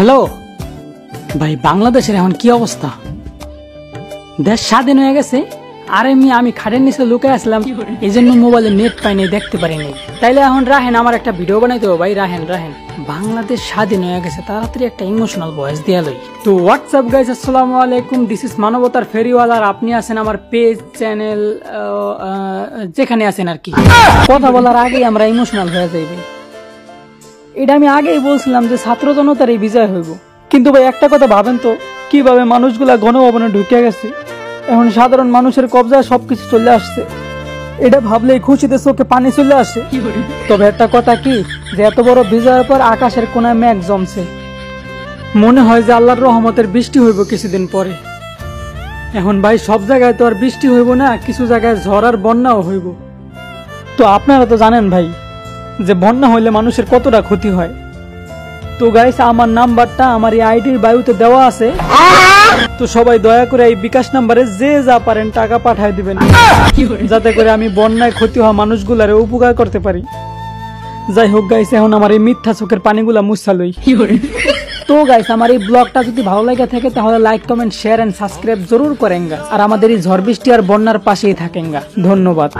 Hello ভাই, বাংলাদেশের এখন কি অবস্থা? দেশ স্বাধীন হয়ে গেছে, আর আমি খাটের নিচে লুকায় আসলাম, এই জন্য মোবাইলে নেট পাইনি, দেখতে পারিনি। তাইলে এখন রাহেন আমার একটা ভিডিও বানাইতে হবে ভাই। রাহেন বাংলাদেশ স্বাধীন হয়ে গেছে, তাড়াতাড়ি একটা ইমোশনাল ভয়েস দিয়া লই। তো হোয়াটসঅ্যাপ গাইস, আসসালামু আলাইকুম, দিস ইজ মানবতার ফেরিওয়ালা। আর আপনি আছেন আমার পেজ, চ্যানেল, যেখানে আছেন আর কি। কথা বলার আগেই আমরা ইমোশনাল হয়ে যাইবে, এটা আমি আগেই বলছিলাম যে ছাত্র জনতার এই বিজয় হইব। কিন্তু ভাই একটা কথা ভাবেন তো, কিভাবে মানুষগুলা গণভবনে ঢুকে গেছে, এখন সাধারণ মানুষের কবজায় সবকিছু চলে আসছে। এটা ভাবলেই খুশিতে চোখে পানি চলে আসে। তবে একটা কথা কি, যে এত বড় বিজয়ের পর আকাশের কোনায় মেঘ জমছে, মনে হয় যে আল্লাহর রহমতের বৃষ্টি হইব কিছুদিন পরে। এখন ভাই সব জায়গায় তো আর বৃষ্টি হইব না, কিছু জায়গায় ঝড় আর বন্যাও হইব। তো আপনারা তো জানেন ভাই যে বন্যা হইলে মানুষের কতটা ক্ষতি হয়। তো গাইস, আমার নাম্বারটা আমার এই আইডির বায়ুতে দেওয়া আছে, তো সবাই দয়া করে এই বিকাশ নাম্বারে যে যা পারেন টাকা পাঠায় দিবেন, যাতে করে আমি বন্যায় ক্ষতি হওয়া মানুষগুলারে উপকার করতে পারি। যাই হোক গাইস, এখন আমার এই মিথ্যা চোখের পানিগুলা মুছালই। তো গাইস, আমার এই ব্লগটা যদি ভালো লাগে থাকে তাহলে like, comment, share and subscribe জরুর করেন গা। আর আমাদের এই ঝড় বৃষ্টি আর বন্যার পাশেই থাকেন গা। ধন্যবাদ।